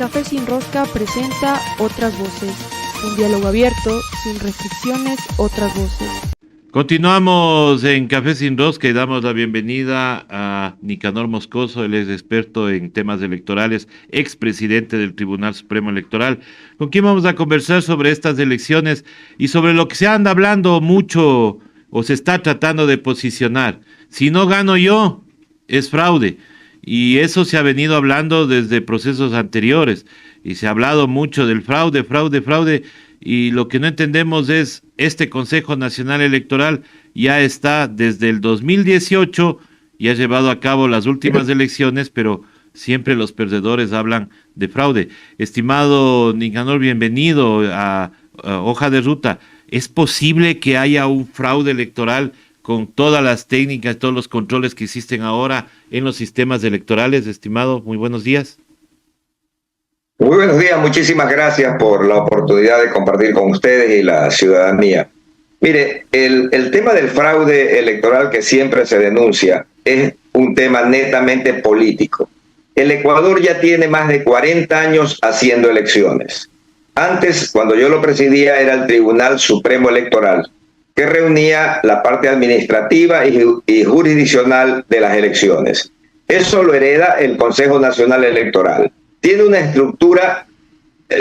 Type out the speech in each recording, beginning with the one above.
Café Sin Rosca presenta Otras Voces, un diálogo abierto, sin restricciones, otras voces. Continuamos en Café Sin Rosca y damos la bienvenida a Nicanor Moscoso. Él es experto en temas electorales, expresidente del Tribunal Supremo Electoral, con quien vamos a conversar sobre estas elecciones y sobre lo que se anda hablando mucho o se está tratando de posicionar. Si no gano yo, es fraude. Y eso se ha venido hablando desde procesos anteriores y se ha hablado mucho del fraude, y lo que no entendemos es este Consejo Nacional Electoral ya está desde el 2018 y ha llevado a cabo las últimas elecciones, pero siempre los perdedores hablan de fraude. Estimado Nicanor, bienvenido a Hoja de Ruta. ¿Es posible que haya un fraude electoral con todas las técnicas, todos los controles que existen ahora en los sistemas electorales? Estimado, muy buenos días. Muy buenos días, muchísimas gracias por la oportunidad de compartir con ustedes y la ciudadanía. Mire, el tema del fraude electoral que siempre se denuncia es un tema netamente político. El Ecuador ya tiene más de 40 años haciendo elecciones. Antes, cuando yo lo presidía, era el Tribunal Supremo Electoral, que reunía la parte administrativa y jurisdiccional de las elecciones. Eso lo hereda el Consejo Nacional Electoral. Tiene una estructura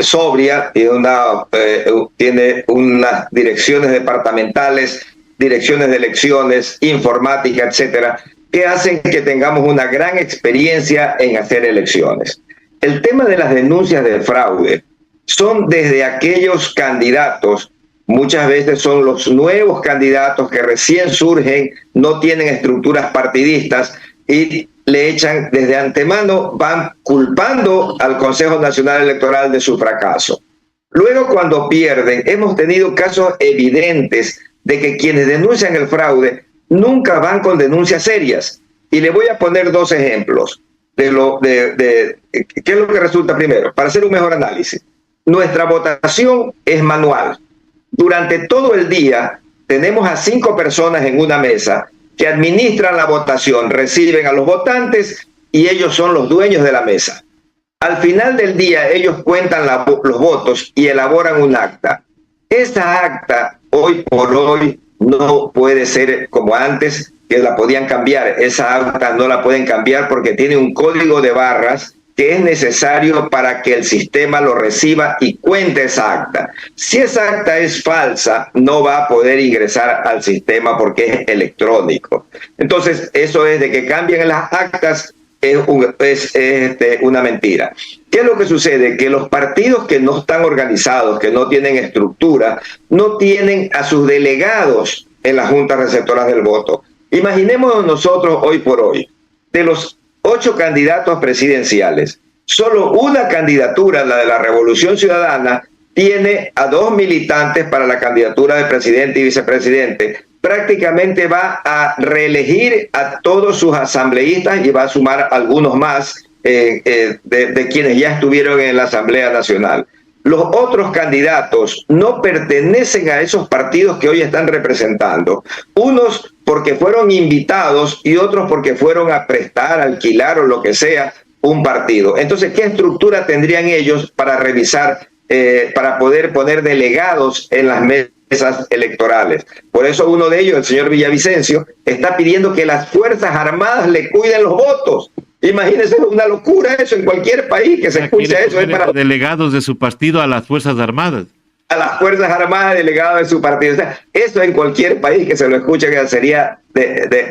sobria, tiene unas direcciones departamentales, direcciones de elecciones, informática, etcétera, que hacen que tengamos una gran experiencia en hacer elecciones. El tema de las denuncias de fraude son desde aquellos candidatos. Muchas veces son los nuevos candidatos que recién surgen, no tienen estructuras partidistas y le echan desde antemano, van culpando al Consejo Nacional Electoral de su fracaso. Luego, cuando pierden, hemos tenido casos evidentes de que quienes denuncian el fraude nunca van con denuncias serias. Y le voy a poner dos ejemplos de qué es lo que resulta primero, para hacer un mejor análisis. Nuestra votación es manual. Durante todo el día tenemos a 5 personas en una mesa que administran la votación, reciben a los votantes y ellos son los dueños de la mesa. Al final del día ellos cuentan los votos y elaboran un acta. Esa acta hoy por hoy no puede ser como antes, que la podían cambiar. Esa acta no la pueden cambiar porque tiene un código de barras que es necesario para que el sistema lo reciba y cuente esa acta. Si esa acta es falsa, no va a poder ingresar al sistema porque es electrónico. Entonces, eso es de que cambien las actas, es una mentira. ¿Qué es lo que sucede? Que los partidos que no están organizados, que no tienen estructura, no tienen a sus delegados en las juntas receptoras del voto. Imaginémonos nosotros hoy por hoy, de los 8 candidatos presidenciales, solo una candidatura, la de la Revolución Ciudadana, tiene a 2 militantes para la candidatura de presidente y vicepresidente. Prácticamente va a reelegir a todos sus asambleístas y va a sumar algunos más de quienes ya estuvieron en la Asamblea Nacional. Los otros candidatos no pertenecen a esos partidos que hoy están representando. Unos porque fueron invitados y otros porque fueron a prestar, alquilar o lo que sea un partido. Entonces, ¿qué estructura tendrían ellos para revisar, para poder poner delegados en las mesas electorales? Por eso uno de ellos, el señor Villavicencio, está pidiendo que las Fuerzas Armadas le cuiden los votos. Imagínense, es una locura eso en cualquier país que se escuche eso. Es para delegados de su partido a las Fuerzas Armadas. A las Fuerzas Armadas, delegados de su partido. O sea, eso en cualquier país que se lo escuche sería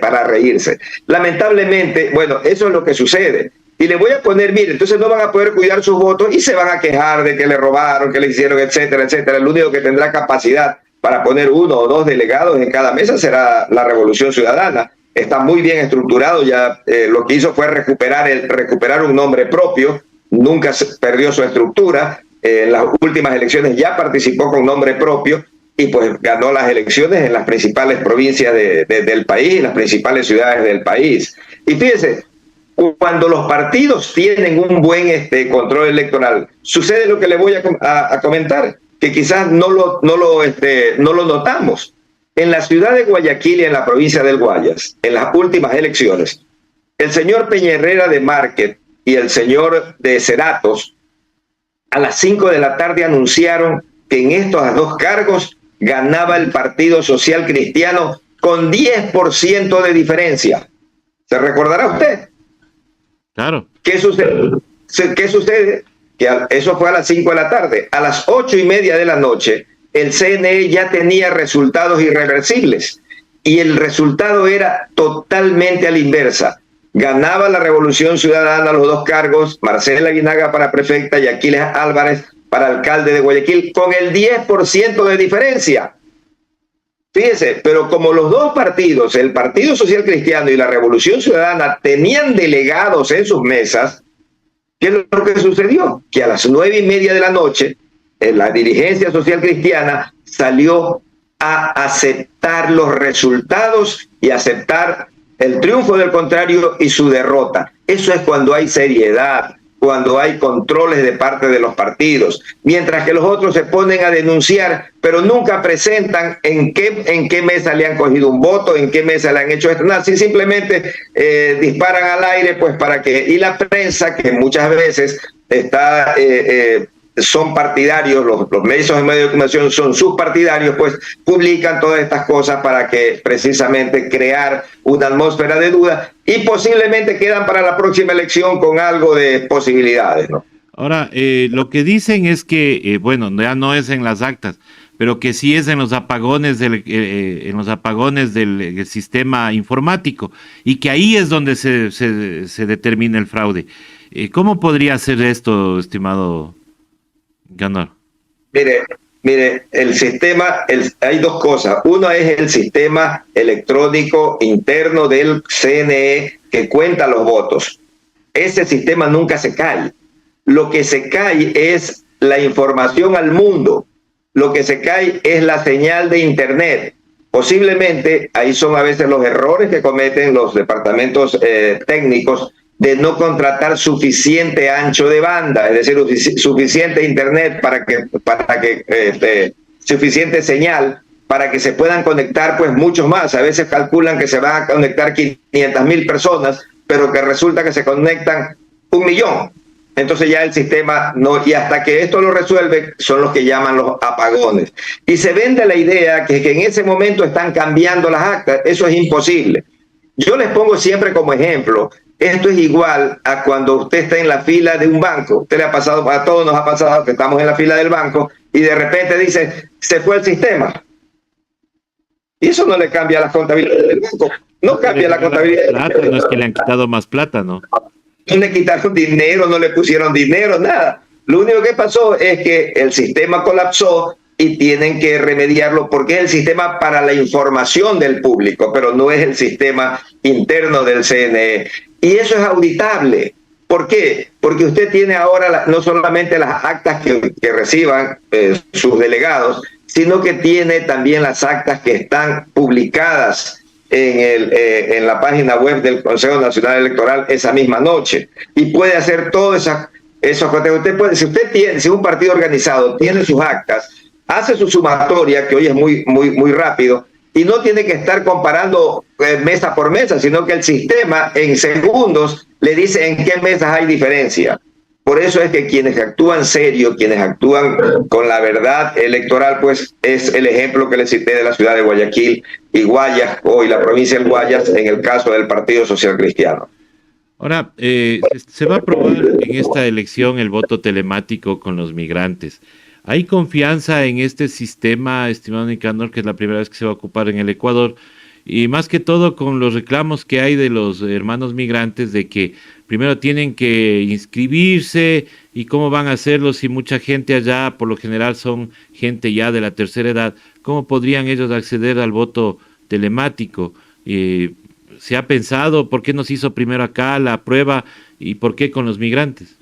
para reírse. Lamentablemente, bueno, eso es lo que sucede. Y le voy a poner, mire, entonces no van a poder cuidar sus votos y se van a quejar de que le robaron, que le hicieron, etcétera, etcétera. El único que tendrá capacidad para poner 1 o 2 delegados en cada mesa será la Revolución Ciudadana. Está muy bien estructurado, ya lo que hizo fue recuperar un nombre propio, nunca perdió su estructura. En las últimas elecciones ya participó con nombre propio y pues ganó las elecciones en las principales provincias del país, en las principales ciudades del país. Y fíjense, cuando los partidos tienen un buen control electoral, sucede lo que le voy a comentar, que quizás no lo notamos. En la ciudad de Guayaquil y en la provincia del Guayas, en las últimas elecciones, el señor Peña Herrera de Márquez y el señor de Cerratos a las 5 de la tarde anunciaron que en estos dos cargos ganaba el Partido Social Cristiano con 10% de diferencia. ¿Se recordará usted? Claro. ¿Qué sucede? ¿Qué sucede? Que eso fue a las 5 de la tarde. A las 8:30 de la noche, el CNE ya tenía resultados irreversibles. Y el resultado era totalmente a la inversa. Ganaba la Revolución Ciudadana los dos cargos, Marcela Aguinaga para prefecta y Aquiles Álvarez para alcalde de Guayaquil, con el 10% de diferencia. Fíjese, pero como los dos partidos, el Partido Social Cristiano y la Revolución Ciudadana, tenían delegados en sus mesas, ¿qué es lo que sucedió? Que a las 9:30 de la noche, la dirigencia social cristiana salió a aceptar los resultados y aceptar el triunfo del contrario y su derrota. Eso es cuando hay seriedad, cuando hay controles de parte de los partidos, mientras que los otros se ponen a denunciar, pero nunca presentan en qué mesa le han cogido un voto, en qué mesa le han hecho esto, nada, simplemente disparan al aire, pues para que, y la prensa, que muchas veces está son partidarios, los medios de comunicación son sus partidarios, pues publican todas estas cosas para que precisamente crear una atmósfera de duda y posiblemente quedan para la próxima elección con algo de posibilidades, ¿no? Ahora, lo que dicen es que, bueno, ya no es en las actas, pero que sí es en los apagones del sistema informático y que ahí es donde se determina el fraude. ¿Cómo podría ser esto, estimado Ganor? Mire, el sistema, hay dos cosas. Uno es el sistema electrónico interno del CNE que cuenta los votos. Ese sistema nunca se cae. Lo que se cae es la información al mundo. Lo que se cae es la señal de Internet. Posiblemente ahí son a veces los errores que cometen los departamentos técnicos de no contratar suficiente ancho de banda, es decir, suficiente internet para que suficiente señal para que se puedan conectar pues muchos más. A veces calculan que se van a conectar 500,000 personas, pero que resulta que se conectan 1,000,000. Entonces ya el sistema no, y hasta que esto lo resuelve, son los que llaman los apagones. Y se vende la idea que en ese momento están cambiando las actas. Eso es imposible. Yo les pongo siempre como ejemplo, esto es igual a cuando usted está en la fila de un banco. Usted le ha pasado, a todos nos ha pasado que estamos en la fila del banco y de repente dice, se fue el sistema. Y eso no le cambia la contabilidad del banco. No cambia la contabilidad. No es que le han quitado más plata, ¿no? No le quitaron dinero, no le pusieron dinero, nada. Lo único que pasó es que el sistema colapsó y tienen que remediarlo porque es el sistema para la información del público, pero no es el sistema interno del CNE. Y eso es auditable. ¿Por qué? Porque usted tiene ahora no solamente las actas que reciban sus delegados, sino que tiene también las actas que están publicadas en la página web del Consejo Nacional Electoral esa misma noche. Y puede hacer todas esos contenidos. Usted puede, si un partido organizado tiene sus actas, hace su sumatoria, que hoy es muy rápido, y no tiene que estar comparando mesa por mesa, sino que el sistema en segundos le dice en qué mesas hay diferencia. Por eso es que quienes actúan serio, quienes actúan con la verdad electoral, pues es el ejemplo que les cité de la ciudad de Guayaquil y Guayas, hoy la provincia de Guayas, en el caso del Partido Social Cristiano. Ahora, se va a aprobar en esta elección el voto telemático con los migrantes. ¿Hay confianza en este sistema, estimado Nicanor, que es la primera vez que se va a ocupar en el Ecuador? Y más que todo con los reclamos que hay de los hermanos migrantes de que primero tienen que inscribirse y cómo van a hacerlo si mucha gente allá, por lo general son gente ya de la tercera edad, ¿cómo podrían ellos acceder al voto telemático? ¿Se ha pensado por qué nos hizo primero acá la prueba y por qué con los migrantes?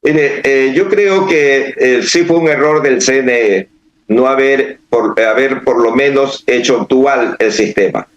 Mire, yo creo que sí fue un error del CNE no haber por lo menos hecho dual el sistema.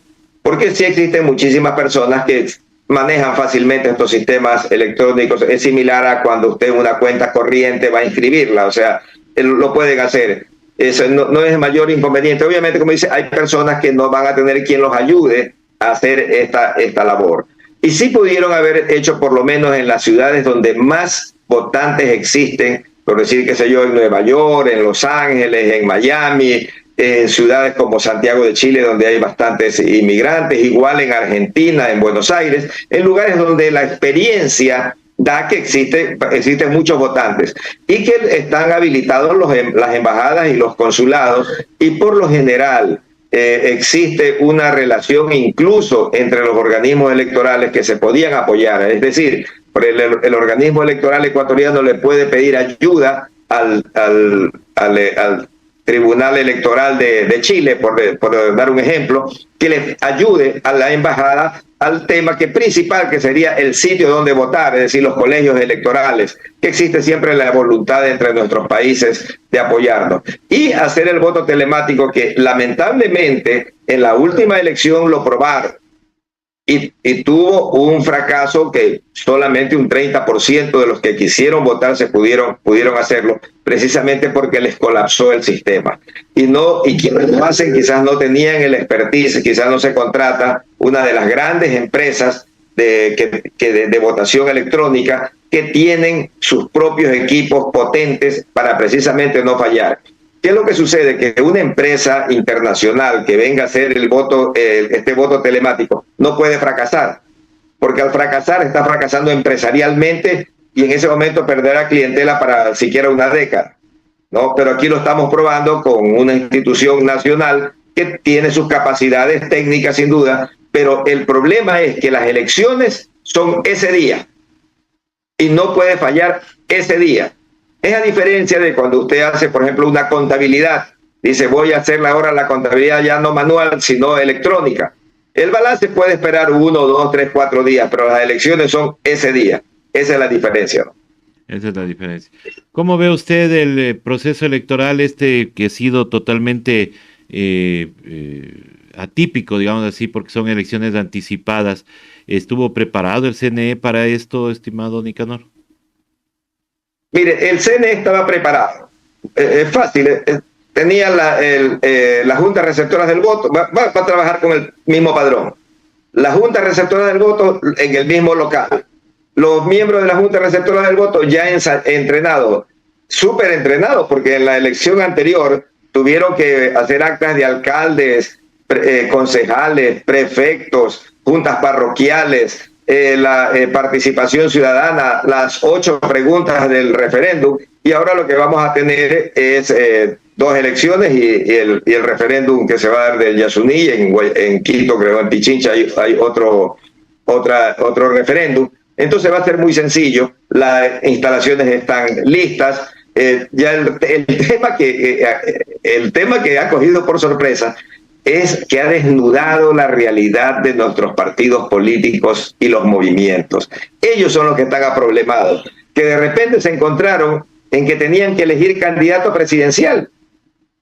Porque sí existen muchísimas personas que manejan fácilmente estos sistemas electrónicos. Es similar a cuando usted en una cuenta corriente va a inscribirla, o sea, lo pueden hacer. Eso no es el mayor inconveniente. Obviamente, como dice, hay personas que no van a tener quien los ayude a hacer esta labor. Y sí pudieron haber hecho por lo menos en las ciudades donde más votantes existen, por decir, qué sé yo, en Nueva York, en Los Ángeles, en Miami, en ciudades como Santiago de Chile, donde hay bastantes inmigrantes, igual en Argentina, en Buenos Aires, en lugares donde la experiencia da que existen muchos votantes y que están habilitados las embajadas y los consulados, y por lo general existe una relación incluso entre los organismos electorales que se podían apoyar. Es decir, el organismo electoral ecuatoriano le puede pedir ayuda al Tribunal Electoral de Chile, por dar un ejemplo, que le ayude a la embajada al tema principal, que sería el sitio donde votar, es decir, los colegios electorales, que existe siempre la voluntad entre nuestros países de apoyarnos. Y hacer el voto telemático, que lamentablemente en la última elección lo probaron y tuvo un fracaso, que solamente un 30% de los que quisieron votar pudieron hacerlo, precisamente porque les colapsó el sistema. Y quienes lo hacen quizás no tenían el expertise, quizás no se contrata una de las grandes empresas de votación electrónica, que tienen sus propios equipos potentes para precisamente no fallar. ¿Qué es lo que sucede? Que una empresa internacional que venga a hacer este voto telemático no puede fracasar, porque al fracasar está fracasando empresarialmente, y en ese momento perderá clientela para siquiera una década, ¿no? Pero aquí lo estamos probando con una institución nacional que tiene sus capacidades técnicas sin duda, pero el problema es que las elecciones son ese día y no puede fallar ese día. Es a diferencia de cuando usted hace, por ejemplo, una contabilidad. Dice, voy a hacer ahora la contabilidad ya no manual, sino electrónica. El balance puede esperar 1, 2, 3, 4 días, pero las elecciones son ese día. Esa es la diferencia, ¿no? Esa es la diferencia. ¿Cómo ve usted el proceso electoral que ha sido totalmente atípico, digamos así, porque son elecciones anticipadas? ¿Estuvo preparado el CNE para esto, estimado Nicanor? Mire, el CNE estaba preparado. Es fácil. Tenía la Junta Receptora del Voto, va a trabajar con el mismo padrón. La Junta Receptora del Voto en el mismo local. Los miembros de la Junta Receptora del Voto ya entrenados, súper entrenados, porque en la elección anterior tuvieron que hacer actas de alcaldes, concejales, prefectos, juntas parroquiales, la participación ciudadana, las 8 preguntas del referéndum, y ahora lo que vamos a tener es 2 elecciones y el referéndum que se va a dar del Yasuní. En Quito, creo, en Pichincha hay otro referéndum. Entonces va a ser muy sencillo, las instalaciones están listas. Ya el tema que ha cogido por sorpresa es que ha desnudado la realidad de nuestros partidos políticos y los movimientos. Ellos son los que están aproblemados, que de repente se encontraron en que tenían que elegir candidato presidencial.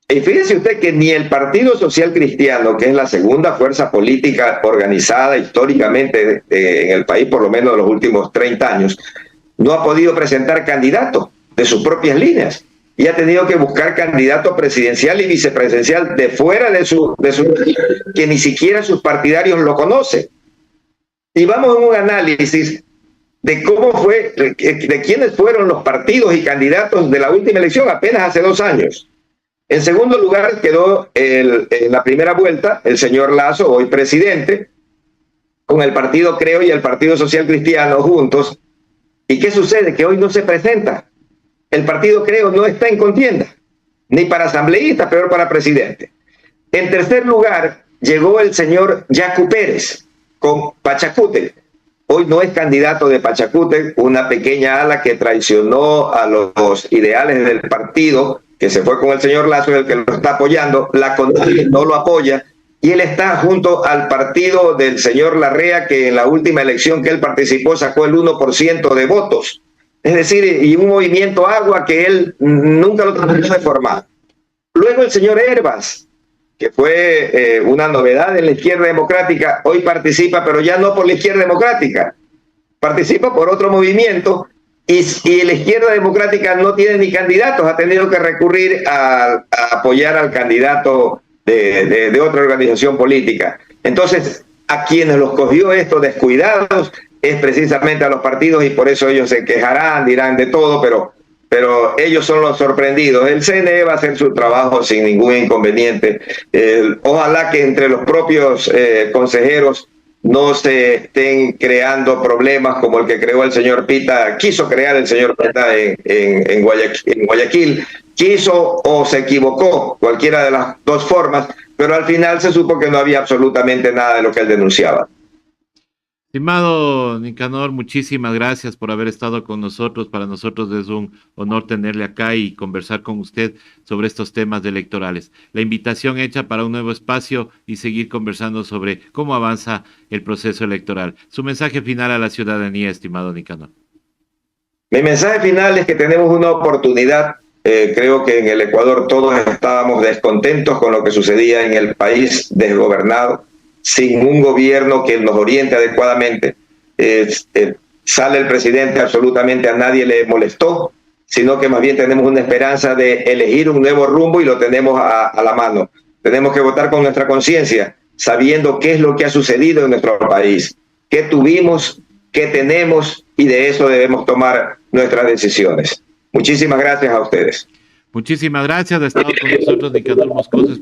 Y fíjese usted que ni el Partido Social Cristiano, que es la segunda fuerza política organizada históricamente en el país, por lo menos en los últimos 30 años, no ha podido presentar candidato de sus propias líneas, y ha tenido que buscar candidato presidencial y vicepresidencial de fuera de su que ni siquiera sus partidarios lo conocen. Y vamos a un análisis de cómo fue, de quiénes fueron los partidos y candidatos de la última elección, apenas hace 2 años. En segundo lugar quedó en la primera vuelta el señor Lasso, hoy presidente, con el Partido Creo y el Partido Social Cristiano juntos. ¿Y qué sucede? Que hoy no se presenta. El Partido Creo no está en contienda, ni para asambleísta, peor para presidente. En tercer lugar, llegó el señor Yacu Pérez con Pachacútec. Hoy no es candidato de Pachacútec, una pequeña ala que traicionó a los ideales del partido, que se fue con el señor Lasso, el que lo está apoyando. La CONAIE no lo apoya, y él está junto al partido del señor Larrea, que en la última elección que él participó sacó el 1% de votos. Es decir, y un movimiento agua que él nunca lo terminó de formar. Luego el señor Herbas, que fue una novedad en la izquierda democrática, hoy participa, pero ya no por la izquierda democrática, participa por otro movimiento, y la izquierda democrática no tiene ni candidatos, ha tenido que recurrir a apoyar al candidato de otra organización política. Entonces, a quienes los cogió esto descuidados es precisamente a los partidos, y por eso ellos se quejarán, dirán de todo, pero ellos son los sorprendidos. El CNE va a hacer su trabajo sin ningún inconveniente. Ojalá que entre los propios consejeros no se estén creando problemas como el que creó el señor Pita, quiso crear el señor Pita en Guayaquil, quiso o se equivocó, cualquiera de las dos formas, pero al final se supo que no había absolutamente nada de lo que él denunciaba. Estimado Nicanor, muchísimas gracias por haber estado con nosotros. Para nosotros es un honor tenerle acá y conversar con usted sobre estos temas electorales. La invitación hecha para un nuevo espacio y seguir conversando sobre cómo avanza el proceso electoral. Su mensaje final a la ciudadanía, estimado Nicanor. Mi mensaje final es que tenemos una oportunidad. Creo que en el Ecuador todos estábamos descontentos con lo que sucedía en el país desgobernado, sin un gobierno que nos oriente adecuadamente. Sale el presidente, absolutamente a nadie le molestó, sino que más bien tenemos una esperanza de elegir un nuevo rumbo y lo tenemos a la mano. Tenemos que votar con nuestra conciencia, sabiendo qué es lo que ha sucedido en nuestro país, qué tuvimos, qué tenemos, y de eso debemos tomar nuestras decisiones. Muchísimas gracias a ustedes. Muchísimas gracias. Ha estado con nosotros Nicanor Moscoso,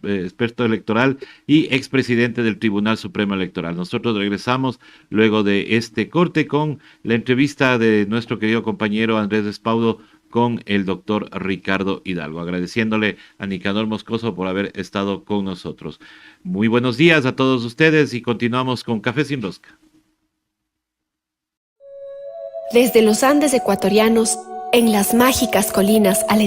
experto electoral y expresidente del Tribunal Supremo Electoral. Nosotros regresamos luego de este corte con la entrevista de nuestro querido compañero Andrés Despaudo con el doctor Ricardo Hidalgo. Agradeciéndole a Nicanor Moscoso por haber estado con nosotros. Muy buenos días a todos ustedes y continuamos con Café Sin Rosca. Desde los Andes ecuatorianos, en las mágicas colinas aledañas,